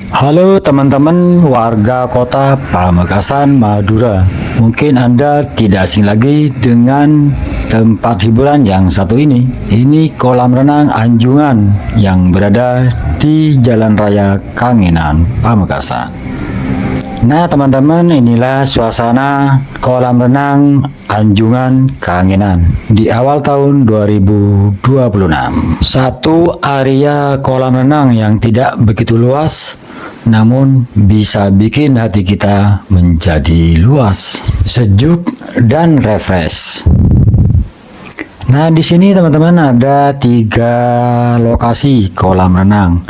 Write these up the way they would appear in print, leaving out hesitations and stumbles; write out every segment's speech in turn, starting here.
Halo teman-teman warga kota Pamekasan, Madura. Mungkin Anda tidak asing lagi dengan tempat hiburan yang satu ini. Ini kolam renang Anjungan yang berada di Jalan Raya Kangenan, Pamekasan. Nah teman-teman, inilah suasana kolam renang Anjungan Kangenan di awal tahun 2026. Satu area kolam renang yang tidak begitu luas, namun bisa bikin hati kita menjadi luas, sejuk dan refresh. Nah, di sini teman-teman ada 3 lokasi kolam renang.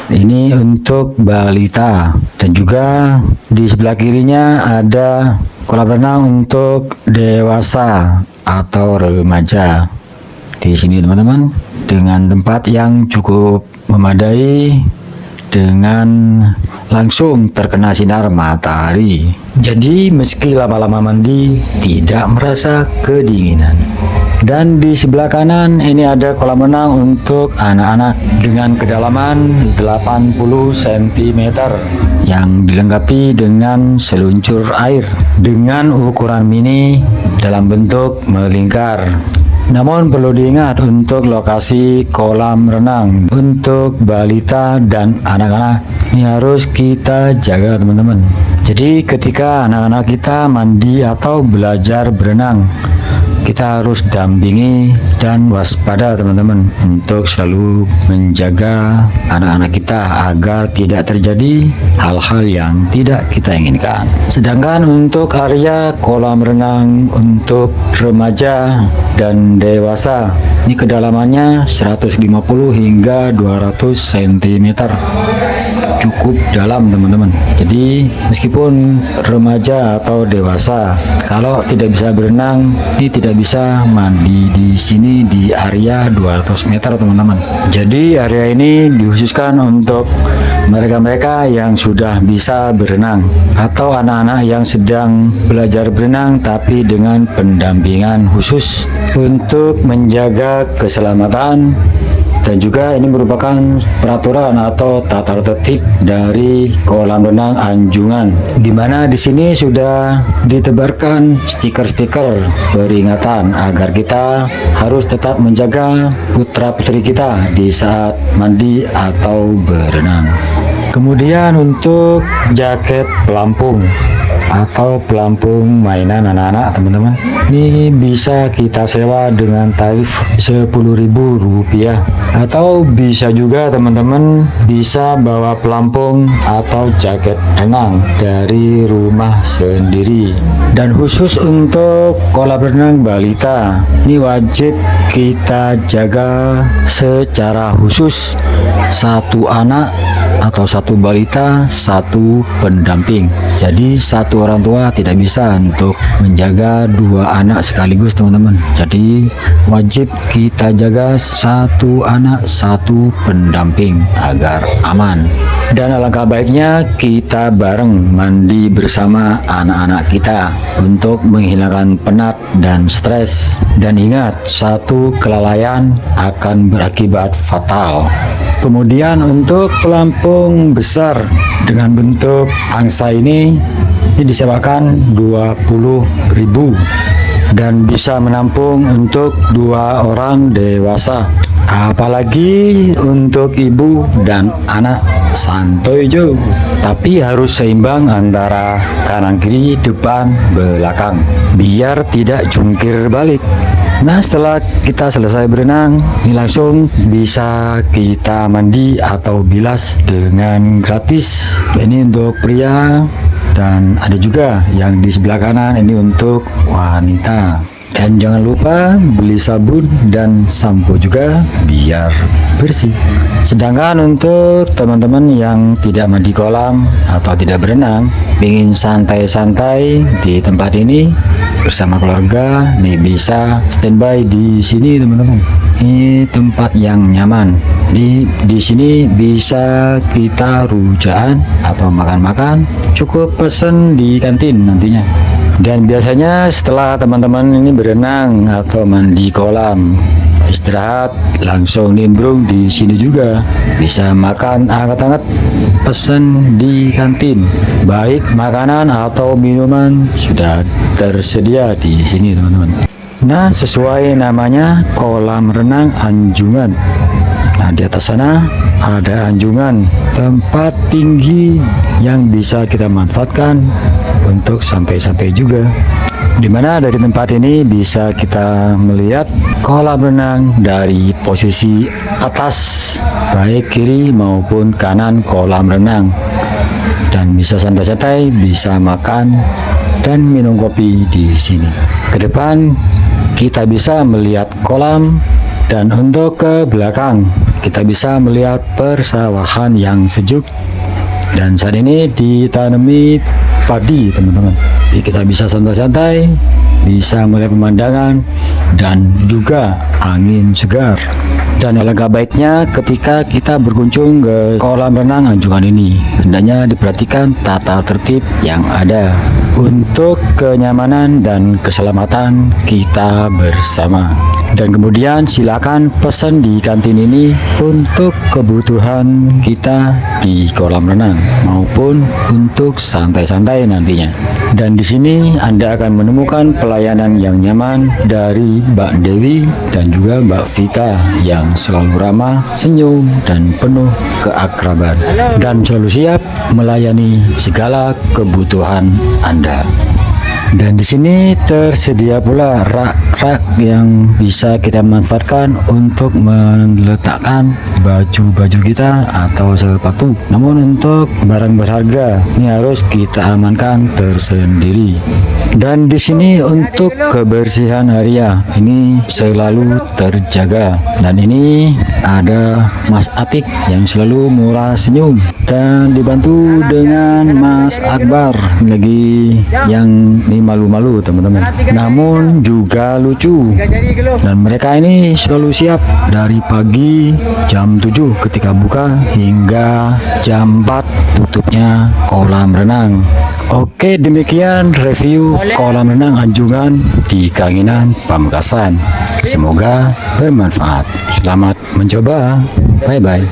Ini untuk balita dan juga di sebelah kirinya ada kolam renang untuk dewasa atau remaja. Di sini teman-teman dengan tempat yang cukup memadai, dengan langsung terkena sinar matahari. Jadi meski lama-lama mandi tidak merasa kedinginan. Dan di sebelah kanan ini ada kolam renang untuk anak-anak dengan kedalaman 80 cm yang dilengkapi dengan seluncur air dengan ukuran mini dalam bentuk melingkar. Namun perlu diingat untuk lokasi kolam renang untuk balita dan anak-anak ini harus kita jaga teman-teman. Jadi ketika anak-anak kita mandi atau belajar berenang, kita harus dampingi dan waspada teman-teman untuk selalu menjaga anak-anak kita agar tidak terjadi hal-hal yang tidak kita inginkan. Sedangkan untuk area kolam renang untuk remaja dan dewasa, ini kedalamannya 150 hingga 200 cm. Cukup dalam teman-teman. Jadi meskipun remaja atau dewasa, kalau tidak bisa berenang, ini tidak bisa mandi di sini di area 200 meter teman-teman. Jadi area ini dikhususkan untuk mereka-mereka yang sudah bisa berenang atau anak-anak yang sedang belajar berenang tapi dengan pendampingan khusus untuk menjaga keselamatan. Dan juga ini merupakan peraturan atau tata tertib dari kolam renang Anjungan, di mana di sini sudah ditebarkan stiker-stiker peringatan agar kita harus tetap menjaga putra-putri kita di saat mandi atau berenang. Kemudian untuk jaket pelampung atau pelampung mainan anak-anak teman-teman, ini bisa kita sewa dengan tarif Rp10.000 atau bisa juga teman-teman bisa bawa pelampung atau jaket renang dari rumah sendiri. Dan khusus untuk kolam renang balita, ini wajib kita jaga secara khusus, satu anak atau satu balita, satu pendamping. Jadi satu orang tua tidak bisa untuk menjaga 2 anak sekaligus teman-teman. Jadi wajib kita jaga satu anak, satu pendamping agar aman. Dan alangkah baiknya kita bareng mandi bersama anak-anak kita untuk menghilangkan penat dan stres. Dan ingat, satu kelalaian akan berakibat fatal. Kemudian untuk pelampung besar dengan bentuk angsa ini disewakan Rp20.000 dan bisa menampung untuk 2 orang dewasa. Apalagi untuk ibu dan anak, santuy jo. Tapi harus seimbang antara kanan kiri, depan, belakang, biar tidak jungkir balik. Nah, setelah kita selesai berenang, ini langsung bisa kita mandi atau bilas dengan gratis. Ini untuk pria dan ada juga yang di sebelah kanan ini untuk wanita. Dan jangan lupa beli sabun dan sampo juga biar bersih. Sedangkan untuk teman-teman yang tidak mandi kolam atau tidak berenang, ingin santai-santai di tempat ini bersama keluarga, nih bisa standby di sini teman-teman. Ini tempat yang nyaman. Di sini bisa kita rujakan atau makan-makan. Cukup pesen di kantin nantinya. Dan biasanya setelah teman-teman ini berenang atau mandi kolam, istirahat, langsung nimbrung di sini juga. Bisa makan hangat-hangat, pesen di kantin. Baik makanan atau minuman sudah tersedia di sini, teman-teman. Nah, sesuai namanya kolam renang anjungan. Nah, di atas sana ada anjungan, tempat tinggi yang bisa kita manfaatkan untuk santai-santai juga. Dimana dari tempat ini bisa kita melihat kolam renang dari posisi atas, baik kiri maupun kanan kolam renang. Dan bisa santai-santai, bisa makan dan minum kopi di sini. Ke depan kita bisa melihat kolam, dan untuk ke belakang kita bisa melihat persawahan yang sejuk. Dan saat ini ditanami padi, teman-teman. Jadi kita bisa santai-santai, bisa melihat pemandangan dan juga angin segar. Dan alangkah baiknya ketika kita berkunjung ke kolam renang anjungan ini, hendaknya diperhatikan tata tertib yang ada untuk kenyamanan dan keselamatan kita bersama. Dan kemudian silakan pesan di kantin ini untuk kebutuhan kita di kolam renang maupun untuk santai-santai nantinya. Dan di sini Anda akan menemukan pelayanan yang nyaman dari Mbak Dewi dan juga Mbak Vika yang selalu ramah, senyum, dan penuh keakraban, dan selalu siap melayani segala kebutuhan Anda. Dan di sini tersedia pula rak-rak yang bisa kita manfaatkan untuk meletakkan baju-baju kita atau sepatu. Namun untuk barang berharga ini harus kita amankan tersendiri. Dan di sini untuk kebersihan area ini selalu terjaga. Dan ini ada Mas Apik yang selalu murah senyum dan dibantu dengan Mas Akbar lagi yang malu-malu, teman-teman, namun juga lucu. Dan mereka ini selalu siap dari pagi jam 7 ketika buka hingga jam 4 tutupnya kolam renang. Oke, demikian review kolam renang anjungan di Kanginan, Pamekasan. Semoga bermanfaat. Selamat mencoba. Bye-bye.